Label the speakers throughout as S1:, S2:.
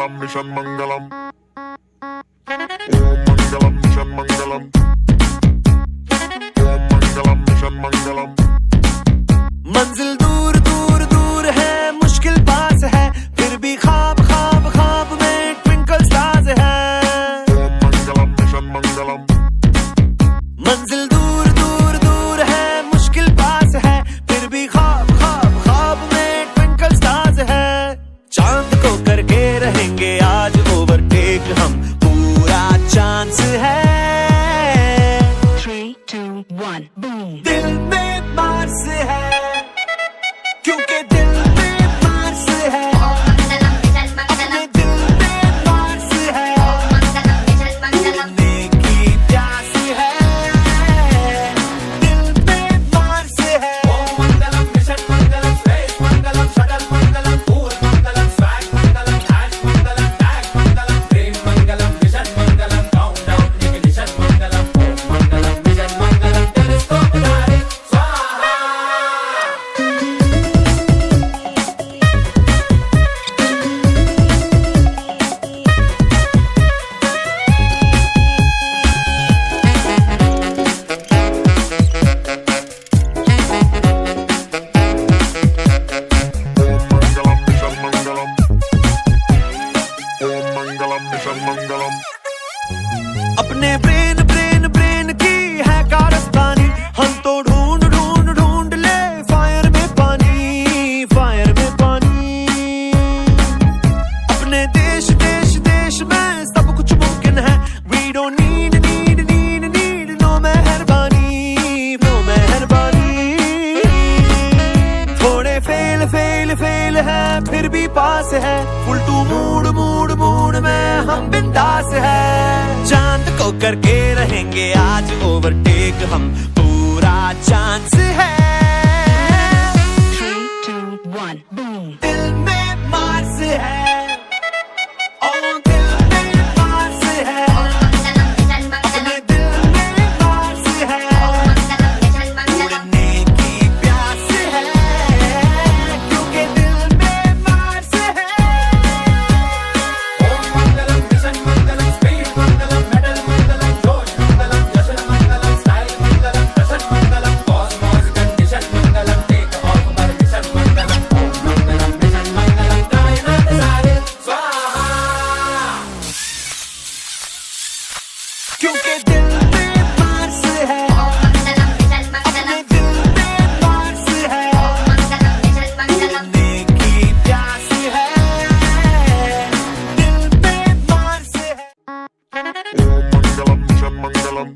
S1: मंगलम mission मंगलम ओम मंगलम mission मंगलम ओम मंगलम mission मंगलम।
S2: मंजिल दूर दूर दूर है, मुश्किल पास है, फिर भी ख्वाब ख्वाब ख्वाब में ट्विंकल स्टार्स है।
S1: ओम मंगलम मिशन मंगलम।
S2: मंजिल दूर दूर दूर है, मुश्किल पास है, फिर भी ख्वाब ख्वाब ख्वाब में ट्विंकल स्टार्स है। चांद को करके रहेंगे आज ओवरटेक हम, पूरा चांस है।
S3: 3, 2, 1, boom.
S2: दिल में मार्स है, क्योंकि दिल में मार्स है। अपने दिल में मार्स है, उड़ने की प्यास है। दिल में मार्स है। ओम मंगलम मिशन मंगलम, स्पेस मंगलम, शटल मंगलम, पूल मंगलम, स्वैग मंगलम, हैश मंगलम, टैग मंगलम, प्रेम मंगलम, मिशन मंगलम, काउंटडाउन इग्निशन मंगलम। ओम मंगलम मिशन मंगलम, टेलीस्कोप उतारे स्वाहा।
S1: ओम मंगलम मिशन मंगलम ओम मंगलम मिशन मंगलम।
S2: अपने ब्रेन ब्रेन ब्रेन की है कारस्तानी, हम तो ढूंढ ढूंढ ढूंढ ले फायर में पानी, फायर में पानी। अपने देश देश देश में सब कुछ मुमकिन है। We don't need need need need no मेहरबानी, no मेहरबानी। थोड़े फेल फेल फेल है, फिर भी पास है। Full to mood mood mood में हम बिंदास है। चांद को करके रहेंगे आज ओवरटेक हम, पूरा चांस है।
S3: 3, 2, 1, boom.
S2: दिल में मार्स है, ओ दिल में मार्स है। अपने दिल में मार्स है, उड़ने की प्यास है, क्योंकि दिल में मार्स है। ओम मंगलम मिशन मंगलम, स्पीड मंगलम, मेडल मंगलम, जोश मंगलम, जश्न मंगलम, स्टाइल मंगलम, प्रशन मंगलम, कॉस्मोस कंडीशन मंगलम, टेक ऑफ पर मिशन मंगलम। ओम मंगलम मिशन मंगलम, कायनात सारे स्वाहा। क्योंकि दिल में मार्स है, अपने दिल में मार्स है, उड़ने की प्यास है। दिल में मार्स है।
S1: ओम मंगलम मिशन मंगलम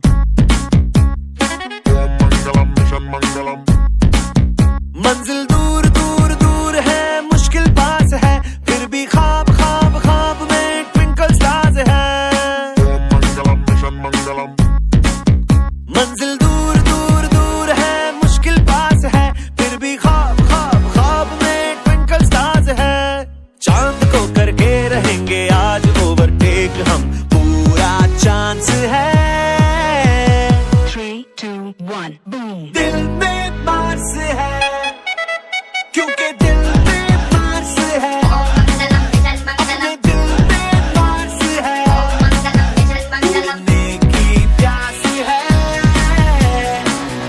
S1: ओम मंगलम मिशन मंगलम।
S2: मंजिल दूर दूर दूर है, मुश्किल पास है, फिर भी ख्वाब ख्वाब ख्वाब में ट्विंकल स्टार्स है।
S1: ओम मंगलम मिशन मंगलम।
S2: मंजिल दूर दूर दूर है, मुश्किल पास है, फिर भी ख्वाब ख्वाब ख्वाब में ट्विंकल स्टार्स है। चांद को करके रहेंगे आज ओवरटेक हम, पूरा चांस है।
S3: 3, 2, 1, boom.
S2: दिल में मार्स है, क्योंकि दिल में मार्स है। अपने दिल में मार्स है, उड़ने की प्यास है।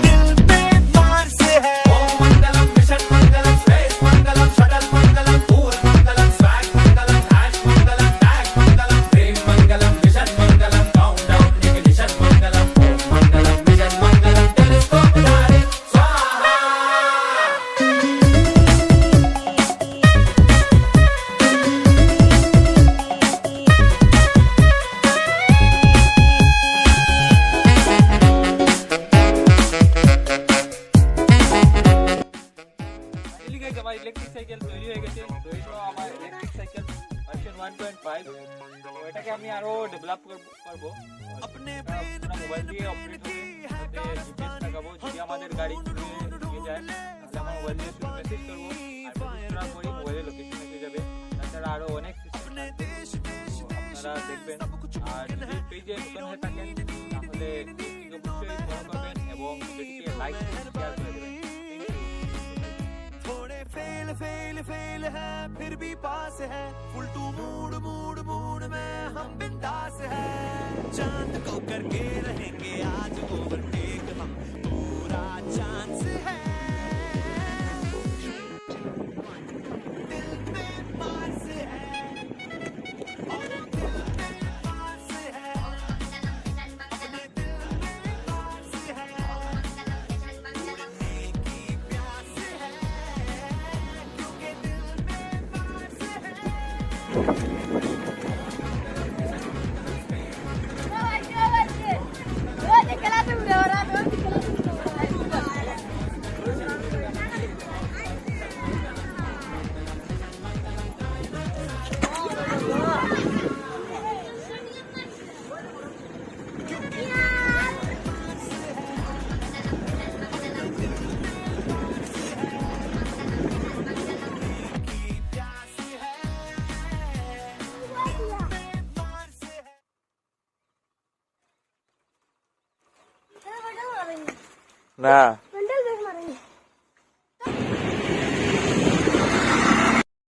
S2: दिल में मार्स है। ओम मंगलम मिशन मंगलम, स्पेस मंगलम, शटल मंगलम, पूल मंगलम, स्वैग मंगलम, हैश मंगलम, टैग मंगलम, प्रेम मंगलम, मिशन मंगलम, काउंटडाउन इग्निशन मंगलम। ओम मंगलम मिशन मंगलम, टेलीस्कोप उतारे स्वाहा।
S4: ফাইনালি গাইস আমার ইলেকট্রিক সাইকেল তৈরি হয়ে গেছে। তো এইটা আমার ইলেকট্রিক সাইকেল ভার্সন 1.5। তো এটাকে আমি আরো ডেভেলপ করব।
S2: अपने
S4: মোবাইল দিয়ে অপারেট হবে, সাথে জিপিএস লাগাবো। যদি আমাদের গাড়ি নিয়ে যায় তাহলে আমার মোবাইল দিয়ে শুধু মেসেজ করব, আর মেসেজ করার পরেই মোবাইলের লোকেশন এসে যাবে। তাছাড়া আরো অনেক সিস্টেম আছে, আপনারা দেখবেন। আর যদি পেজে নতুন হয়ে থাকেন তাহলে পেজটিকে অবশ্যই ফলো করবেন এবং ভিডিওটিকে লাইক শেয়ার করে দেবেন। Thank you.
S2: थोड़े फेल फेल फेल है, फिर भी पास है full to mood mood mood में हम बिंदास है चांद को करके रहेंगे आज ओवरटेक हम पूरा चांस है दिल में पास है और दिल में पास है अपने दिल में पास है एक ही प्यास है क्योंकि दिल में पास है
S4: ना